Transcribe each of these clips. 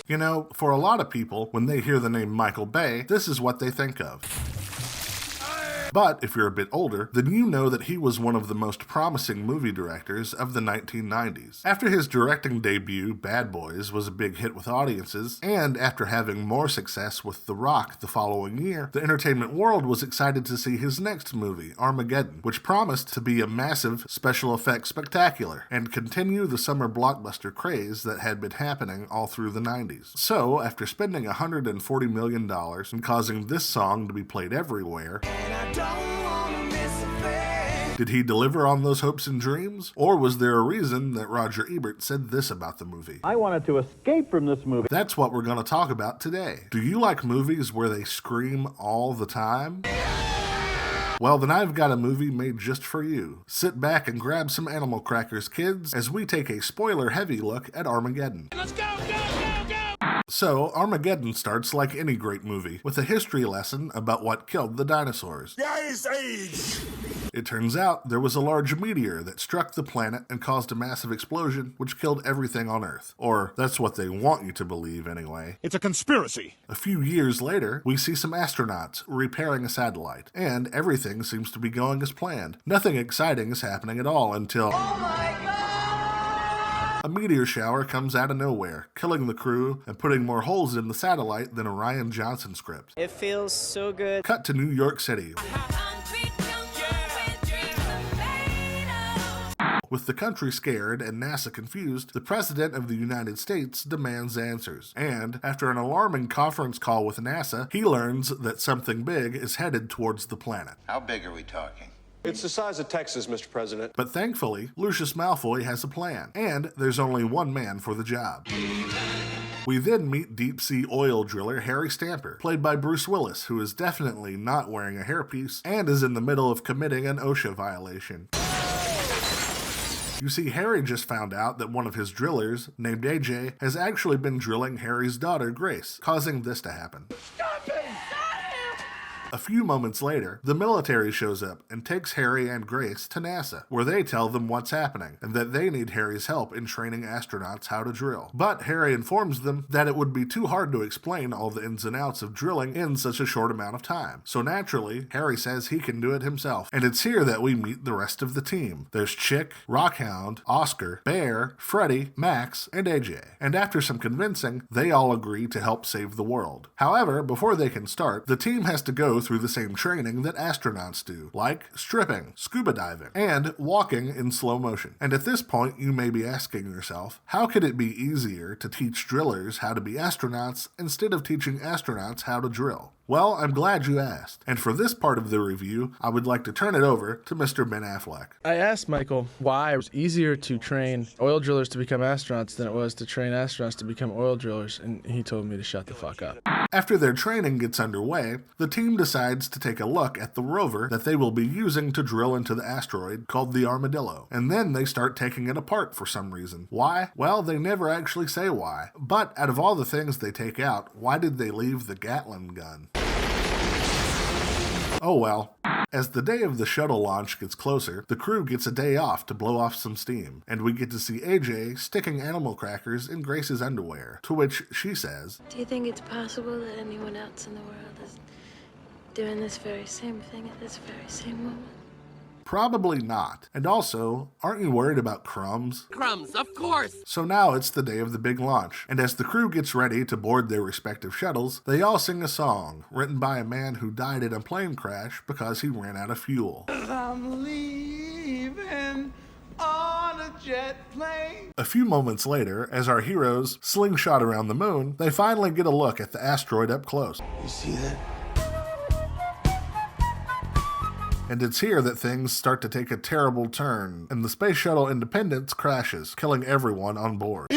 You know, for a lot of people, when they hear the name Michael Bay, this is what they think of. But if you're a bit older, then you know that he was one of the most promising movie directors of the 1990s. After his directing debut, Bad Boys, was a big hit with audiences, and after having more success with The Rock the following year, the entertainment world was excited to see his next movie, Armageddon, which promised to be a massive special effects spectacular and continue the summer blockbuster craze that had been happening all through the 90s. So, after spending $140 million and causing this song to be played everywhere, did he deliver on those hopes and dreams? Or was there a reason that Roger Ebert said this about the movie? I wanted to escape from this movie. That's what we're going to talk about today. Do you like movies where they scream all the time? Well, then I've got a movie made just for you. Sit back and grab some animal crackers, kids, as we take a spoiler-heavy look at Armageddon. Let's go, go, go, go! So, Armageddon starts like any great movie, with a history lesson about what killed the dinosaurs. The Ice Age! It turns out there was a large meteor that struck the planet and caused a massive explosion, which killed everything on Earth. Or, that's what they want you to believe anyway. It's a conspiracy. A few years later, we see some astronauts repairing a satellite, and everything seems to be going as planned. Nothing exciting is happening at all until... Oh my God! A meteor shower comes out of nowhere, killing the crew and putting more holes in the satellite than a Rian Johnson script. It feels so good. Cut to New York City. With the country scared and NASA confused, the President of the United States demands answers. And, after an alarming conference call with NASA, he learns that something big is headed towards the planet. How big are we talking? It's the size of Texas, Mr. President. But thankfully, Lucius Malfoy has a plan, and there's only one man for the job. We then meet deep-sea oil driller Harry Stamper, played by Bruce Willis, who is definitely not wearing a hairpiece and is in the middle of committing an OSHA violation. You see, Harry just found out that one of his drillers, named AJ, has actually been drilling Harry's daughter, Grace, causing this to happen. Stop him! A few moments later, the military shows up and takes Harry and Grace to NASA, where they tell them what's happening and that they need Harry's help in training astronauts how to drill. But Harry informs them that it would be too hard to explain all the ins and outs of drilling in such a short amount of time. So naturally, Harry says he can do it himself. And it's here that we meet the rest of the team. There's Chick, Rockhound, Oscar, Bear, Freddy, Max, and AJ. And after some convincing, they all agree to help save the world. However, before they can start, the team has to go through the same training that astronauts do, like stripping, scuba diving, and walking in slow motion. And at this point, you may be asking yourself, how could it be easier to teach drillers how to be astronauts instead of teaching astronauts how to drill? Well, I'm glad you asked. And for this part of the review, I would like to turn it over to Mr. Ben Affleck. I asked Michael why it was easier to train oil drillers to become astronauts than it was to train astronauts to become oil drillers, and he told me to shut the fuck up. After their training gets underway, the team decides to take a look at the rover that they will be using to drill into the asteroid called the Armadillo. And then they start taking it apart for some reason. Why? Well, they never actually say why. But out of all the things they take out, why did they leave the Gatling gun? Oh well. As the day of the shuttle launch gets closer, the crew gets a day off to blow off some steam, and we get to see AJ sticking animal crackers in Grace's underwear, to which she says, "Do you think it's possible that anyone else in the world is doing this very same thing at this very same moment?" Probably not. And also, aren't you worried about crumbs? Crumbs, of course! So now it's the day of the big launch, and as the crew gets ready to board their respective shuttles, they all sing a song written by a man who died in a plane crash because he ran out of fuel. I'm leaving on a jet plane. A few moments later, as our heroes slingshot around the moon, they finally get a look at the asteroid up close. You see that? And it's here that things start to take a terrible turn, and the Space Shuttle Independence crashes, killing everyone on board.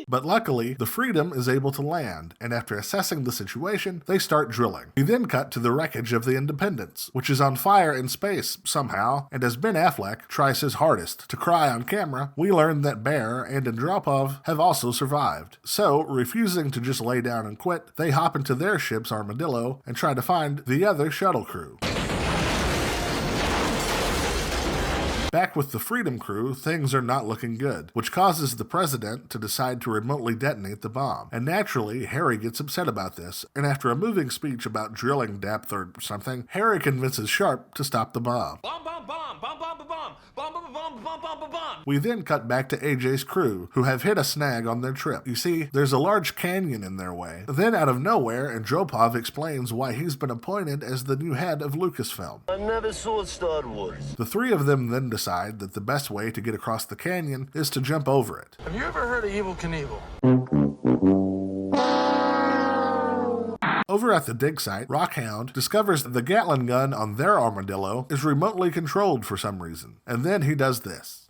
But luckily, the Freedom is able to land, and after assessing the situation, they start drilling. We then cut to the wreckage of the Independence, which is on fire in space somehow, and as Ben Affleck tries his hardest to cry on camera, we learn that Bear and Andropov have also survived. So, refusing to just lay down and quit, they hop into their ship's Armadillo and try to find the other shuttle crew. Back with the Freedom crew, things are not looking good, which causes the president to decide to remotely detonate the bomb. And naturally, Harry gets upset about this, and after a moving speech about drilling depth or something, Harry convinces Sharp to stop the bomb. Bomb, bomb, bomb, bomb, bomb, bomb, bomb, bomb, bomb, bomb, bomb, bomb, bomb. We then cut back to AJ's crew, who have hit a snag on their trip. You see, there's a large canyon in their way. Then out of nowhere, Andropov explains why he's been appointed as the new head of Lucasfilm. I never saw Star Wars. The three of them then decide that the best way to get across the canyon is to jump over it. Have you ever heard of Evel Knievel? Over at the dig site, Rockhound discovers that the Gatling gun on their armadillo is remotely controlled for some reason. And then he does this.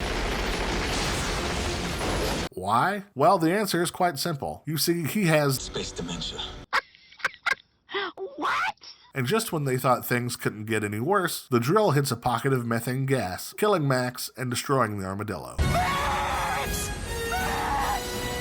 Why? Well, the answer is quite simple. You see, he has Space dementia. And just when they thought things couldn't get any worse, the drill hits a pocket of methane gas, killing Max and destroying the armadillo.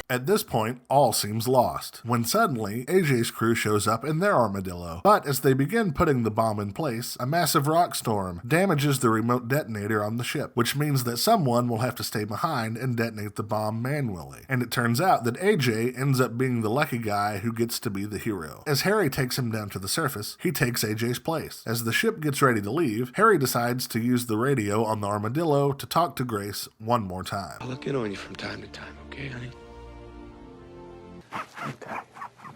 At this point, all seems lost, when suddenly, AJ's crew shows up in their armadillo. But as they begin putting the bomb in place, a massive rock storm damages the remote detonator on the ship, which means that someone will have to stay behind and detonate the bomb manually. And it turns out that AJ ends up being the lucky guy who gets to be the hero. As Harry takes him down to the surface, he takes AJ's place. As the ship gets ready to leave, Harry decides to use the radio on the armadillo to talk to Grace one more time. I'll look in on you from time to time, okay, honey? Okay,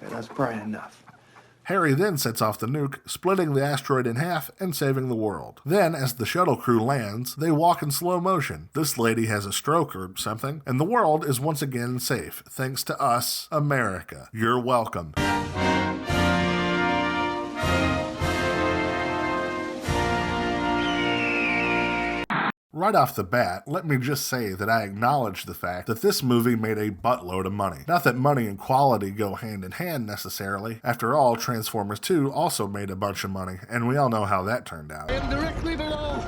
that's probably enough. Harry then sets off the nuke, splitting the asteroid in half and saving the world. Then, as the shuttle crew lands, they walk in slow motion. This lady has a stroke or something, and the world is once again safe, thanks to us, America. You're welcome. Right off the bat, let me just say that I acknowledge the fact that this movie made a buttload of money. Not that money and quality go hand in hand necessarily. After all, Transformers 2 also made a bunch of money, and we all know how that turned out. And directly below.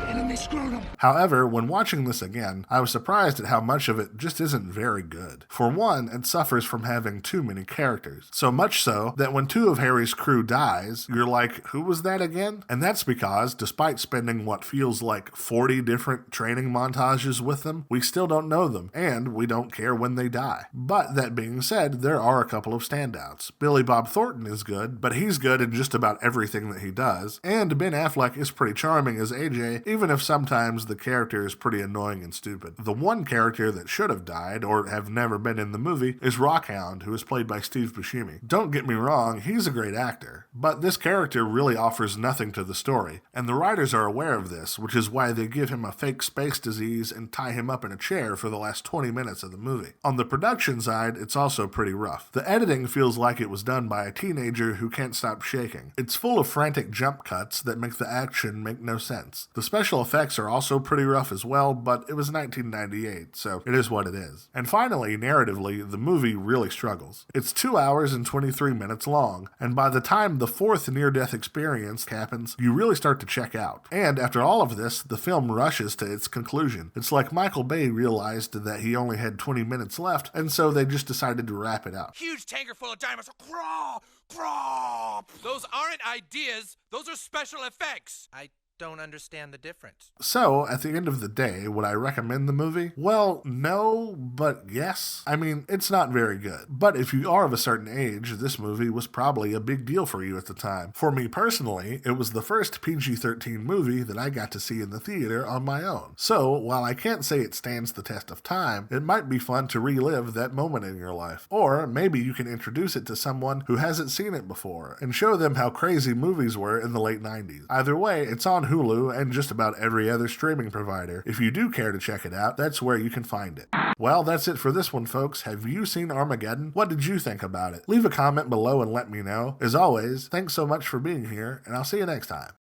Enemy scrotum. However, when watching this again, I was surprised at how much of it just isn't very good. For one, it suffers from having too many characters. So much so that when two of Harry's crew dies, you're like, who was that again? And that's because, despite spending what feels like 40 different training montages with them, we still don't know them, and we don't care when they die. But that being said, there are a couple of standouts. Billy Bob Thornton is good, but he's good in just about everything that he does, and Ben Affleck is pretty charming as AJ, even if sometimes the character is pretty annoying and stupid. The one character that should have died, or have never been in the movie, is Rockhound, who is played by Steve Buscemi. Don't get me wrong, he's a great actor, but this character really offers nothing to the story, and the writers are aware of this, which is why they give him a fake space disease and tie him up in a chair for the last 20 minutes of the movie. On the production side, it's also pretty rough. The editing feels like it was done by a teenager who can't stop shaking. It's full of frantic jump cuts that make the action make no sense. The special effects are also pretty rough as well, but it was 1998, so it is what it is. And finally, narratively, the movie really struggles. It's 2 hours and 23 minutes long, and by the time the fourth near-death experience happens, you really start to check out. And after all of this, the film rushes to its conclusion. It's like Michael Bay realized that he only had 20 minutes left, and so they just decided to wrap it up. Huge tanker full of diamonds. Craw! Craw! Those aren't ideas. Those are special effects. I don't understand the difference. So, at the end of the day, would I recommend the movie? Well, no, but yes. I mean, it's not very good. But if you are of a certain age, this movie was probably a big deal for you at the time. For me personally, it was the first PG-13 movie that I got to see in the theater on my own. So, while I can't say it stands the test of time, it might be fun to relive that moment in your life. Or maybe you can introduce it to someone who hasn't seen it before, and show them how crazy movies were in the late 90s. Either way, it's on Hulu and just about every other streaming provider. If you do care to check it out, that's where you can find it. Well, that's it for this one, folks. Have you seen Armageddon? What did you think about it? Leave a comment below and let me know. As always, thanks so much for being here, and I'll see you next time.